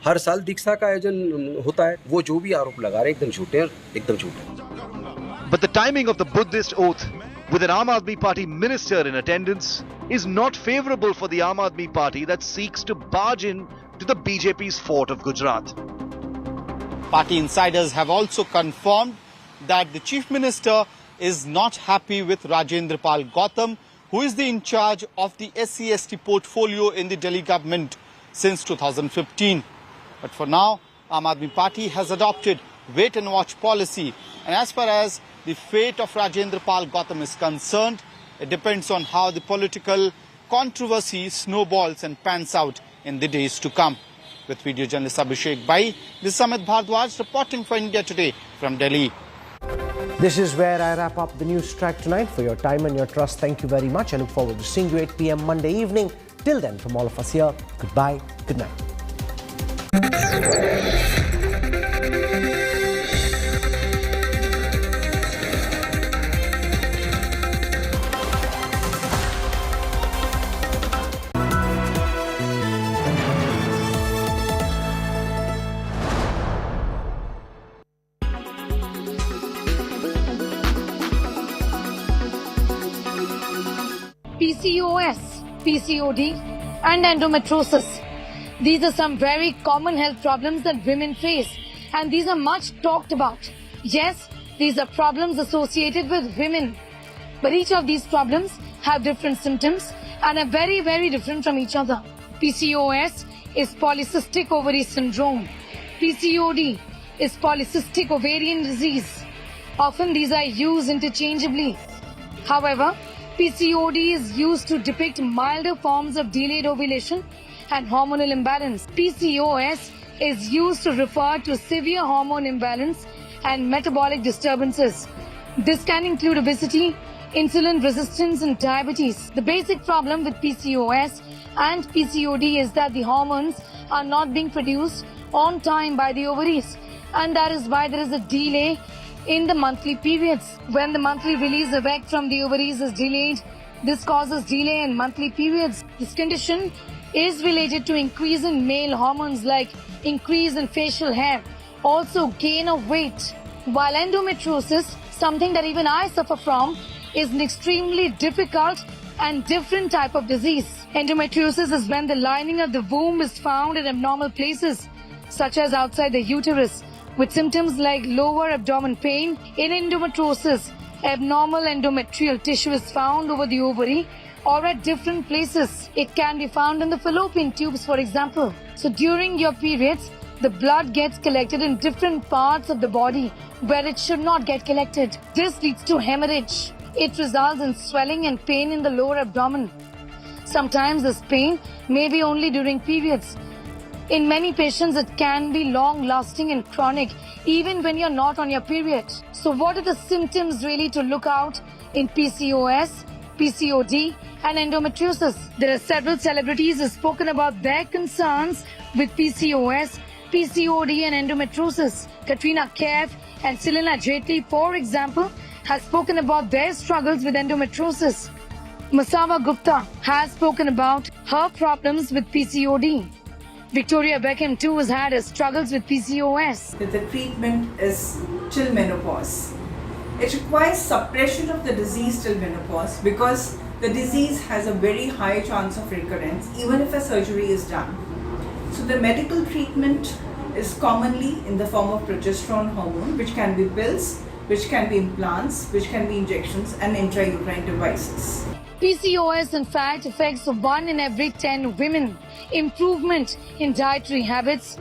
हर साल दीक्षा का आयोजन होता है. वो जो भी आरोप लगा रहे एकदम झूठे हैं, एकदम झूठे. But the timing of the Buddhist oath with an Aam Aadmi Party minister in attendance is not favorable for the Aam Aadmi Party that seeks to barge in to the BJP's fort of Gujarat. Party insiders have also confirmed that the Chief Minister is not happy with Rajendra Pal Gautam, who is the in charge of the SC/ST portfolio in the Delhi government since 2015. But for now, Aam Aadmi Party has adopted wait and watch policy. And as far as the fate of Rajendra Pal Gautam is concerned, it depends on how the political controversy snowballs and pans out in the days to come. With video journalist Abhishek Bai, this is Amit Bhardwaj reporting for India Today from Delhi. This is where I wrap up the Newstrack tonight. For your time and your trust, thank you very much. I look forward to seeing you 8 p.m. Monday evening. Till then, from all of us here, goodbye, good night. PCOS, PCOD and endometriosis. These are some very common health problems that women face, and these are much talked about. Yes, these are problems associated with women. But each of these problems have different symptoms and are very, very different from each other. PCOS is polycystic ovary syndrome. PCOD is polycystic ovarian disease. Often these are used interchangeably. However, PCOD is used to depict milder forms of delayed ovulation and hormonal imbalance. PCOS is used to refer to severe hormone imbalance and metabolic disturbances. This can include obesity, insulin resistance and diabetes. The basic problem with PCOS and PCOD is that the hormones are not being produced on time by the ovaries, and that is why there is a delay in the monthly periods. When the monthly release of egg from the ovaries is delayed, this causes delay in monthly periods. This condition is related to increase in male hormones like increase in facial hair, also gain of weight. While endometriosis, something that even I suffer from, is an extremely difficult and different type of disease. Endometriosis is when the lining of the womb is found in abnormal places, such as outside the uterus, with symptoms like lower abdomen pain. In endometriosis, abnormal endometrial tissue is found over the ovary or at different places. It can be found in the fallopian tubes, for example. So during your periods, the blood gets collected in different parts of the body where it should not get collected. This leads to hemorrhage. It results in swelling and pain in the lower abdomen. Sometimes this pain may be only during periods. In many patients, it can be long-lasting and chronic, even when you're not on your period. So what are the symptoms really to look out in PCOS, PCOD and endometriosis? There are several celebrities who have spoken about their concerns with PCOS, PCOD and endometriosis. Katrina Kaif and Selena Jaitley, for example, have spoken about their struggles with endometriosis. Masava Gupta has spoken about her problems with PCOD. Victoria Beckham too has had her struggles with PCOS. The treatment is till menopause. It requires suppression of the disease till menopause because the disease has a very high chance of recurrence even if a surgery is done. So the medical treatment is commonly in the form of progesterone hormone, which can be pills, which can be implants, which can be injections and intrauterine devices. PCOS in fact affects 1 in every 10 women. Improvement in dietary habits,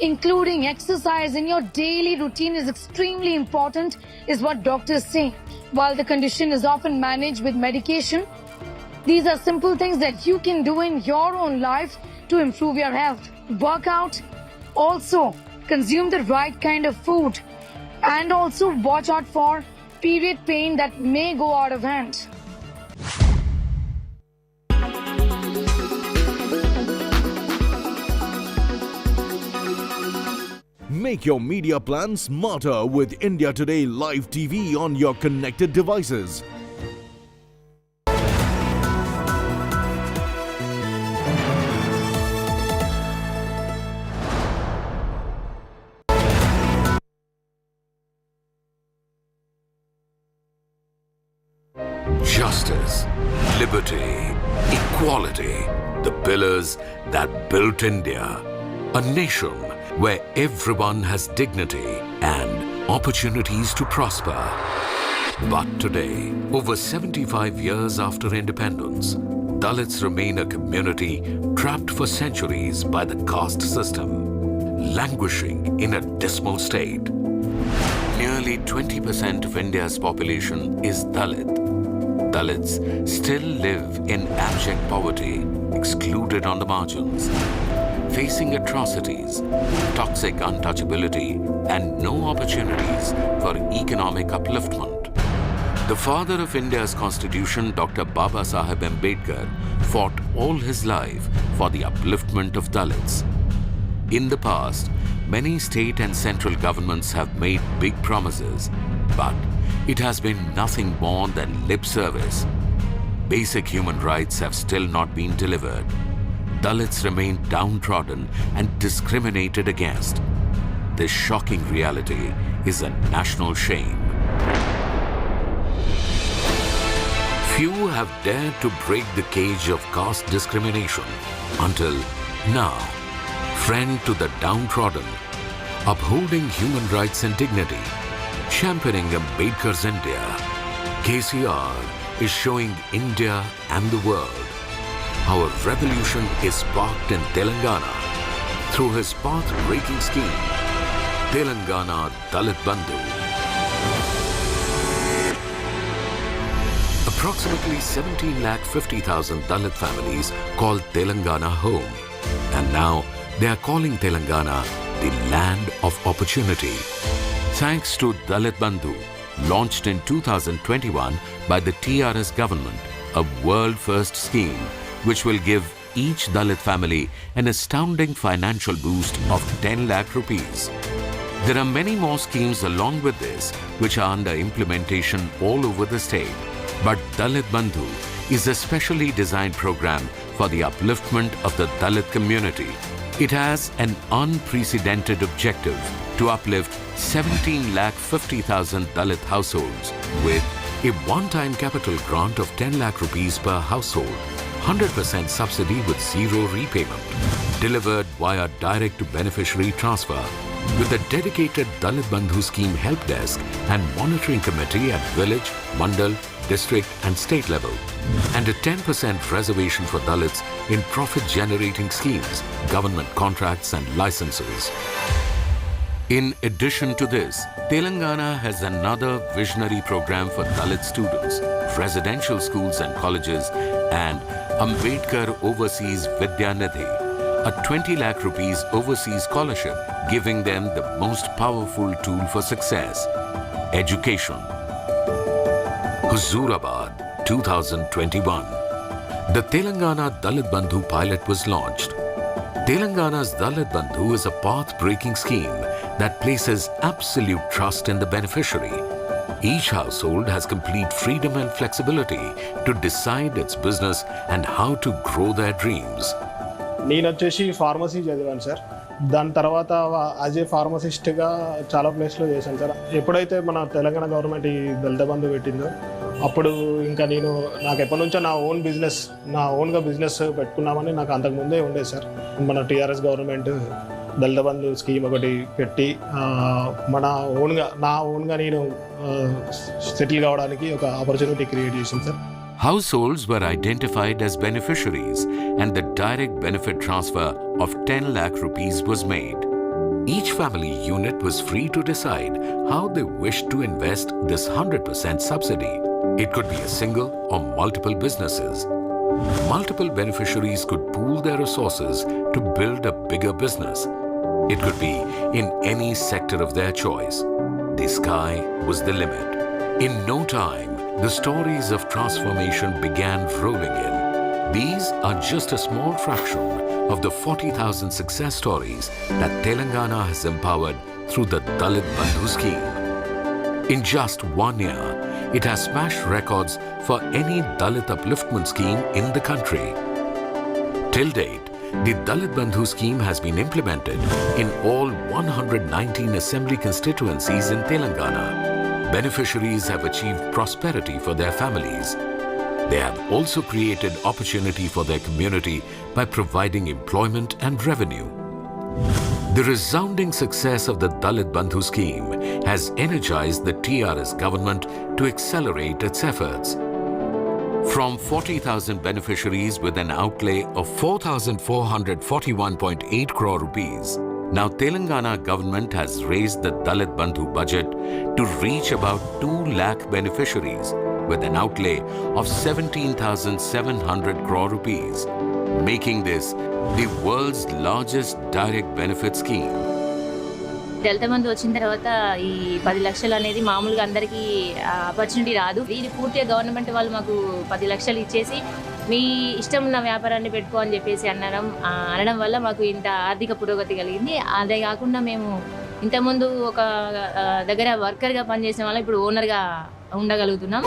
including exercise in your daily routine, is extremely important, is what doctors say. While the condition is often managed with medication, these are simple things that you can do in your own life to improve your health. Work out, also consume the right kind of food, and also watch out for period pain that may go out of hand. Make your media plan smarter with India Today Live TV on your connected devices. Justice, liberty, equality, the pillars that built India. A nation where everyone has dignity and opportunities to prosper. But today, over 75 years after independence, Dalits remain a community trapped for centuries by the caste system, languishing in a dismal state. Nearly 20% of India's population is Dalit. Dalits still live in abject poverty, excluded on the margins, facing atrocities, toxic untouchability, and no opportunities for economic upliftment. The father of India's constitution, Dr. Baba Saheb Ambedkar, fought all his life for the upliftment of Dalits. In the past, many state and central governments have made big promises, but it has been nothing more than lip service. Basic human rights have still not been delivered. Dalits remain downtrodden and discriminated against. This shocking reality is a national shame. Few have dared to break the cage of caste discrimination until now. Friend to the downtrodden, upholding human rights and dignity, Championing Ambedkar's India, KCR is showing India and the world how a revolution is sparked in Telangana through his path-breaking scheme, Telangana Dalit Bandhu. Approximately 17,50,000 Dalit families called Telangana home, and now they are calling Telangana the land of opportunity. Thanks to Dalit Bandhu, launched in 2021 by the TRS government, a world-first scheme which will give each Dalit family an astounding financial boost of 10 lakh rupees. There are many more schemes along with this which are under implementation all over the state. But Dalit Bandhu is a specially designed program for the upliftment of the Dalit community. It has an unprecedented objective to uplift 17,50,000 Dalit households with a one-time capital grant of 10 lakh rupees per household, 100% subsidy with zero repayment, delivered via direct-to-beneficiary transfer, with a dedicated Dalit Bandhu scheme help desk and monitoring committee at village, mandal, district and state level, and a 10% reservation for Dalits in profit-generating schemes, government contracts and licenses. In addition to this, Telangana has another visionary program for Dalit students, residential schools and colleges, and Ambedkar Overseas Vidya Nidhi, a 20 lakh rupees overseas scholarship, giving them the most powerful tool for success, education. Huzurabad, 2021. The Telangana Dalit Bandhu pilot was launched. Telangana's Dalit Bandhu is a path-breaking scheme that places absolute trust in the beneficiary. Each household has complete freedom and flexibility to decide its business and how to grow their dreams. నేను వచ్చేసి pharmacy చదివాను sir. దాని తర్వాత as a ఫార్మసిస్ట్గా చాలా ప్లేస్లో చేశాను sir. ఎప్పుడైతే మన తెలంగాణ గవర్నమెంట్ ఈ దళిత బంధు పెట్టిందో అప్పుడు ఇంకా నాకు ఎప్పటి నుంచో నా ఓన్గా బిజినెస్ పెట్టుకున్నామని నాకు అంతకుముందే ఉండేది సార్. మన టీఆర్ఎస్ గవర్నమెంట్ దళిత బంధు స్కీమ్ ఒకటి పెట్టి నా ఓన్గా నేను సెటిల్ కావడానికి ఒక ఆపర్చునిటీ క్రియేట్ చేసింది sir. Households were identified as beneficiaries and the direct benefit transfer of 10 lakh rupees was made. Each family unit was free to decide how they wished to invest this 100% subsidy. It could be a single or multiple businesses. Multiple beneficiaries could pool their resources to build a bigger business. It could be in any sector of their choice. The sky was the limit. In no time, the stories of transformation began rolling in. These are just a small fraction of the 40,000 success stories that Telangana has empowered through the Dalit Bandhu scheme. In just 1 year, it has smashed records for any Dalit upliftment scheme in the country. Till date, the Dalit Bandhu scheme has been implemented in all 119 assembly constituencies in Telangana. Beneficiaries have achieved prosperity for their families. They have also created opportunity for their community by providing employment and revenue. The resounding success of the Dalit Bandhu scheme has energized the TRS government to accelerate its efforts. From 40,000 beneficiaries with an outlay of 4,441.8 crore rupees, now Telangana government has raised the Dalit Bandhu budget to reach about 2 lakh beneficiaries with an outlay of 17,700 crore rupees, making this the world's largest direct benefit scheme. దళిత బంధు వచ్చిన తర్వాత ఈ 10 లక్షలు అనేది మామూలుగా అందరికీ opportunity రాదు. ఇది పూర్తిగా గవర్నమెంట్ వాళ్ళు మాకు 10 లక్షలు ఇచ్చేసి మీ ఇష్టం ఉన్న వ్యాపారాన్ని పెట్టుకో అని చెప్పేసి అనడం వల్ల మాకు ఇంత ఆర్థిక పురోగతి కలిగింది. అదే కాకుండా మేము ఇంతకుముందు ఒక దగ్గర వర్కర్గా పనిచేసిన వాళ్ళం ఇప్పుడు ఓనర్గా ఉండగలుగుతున్నాం.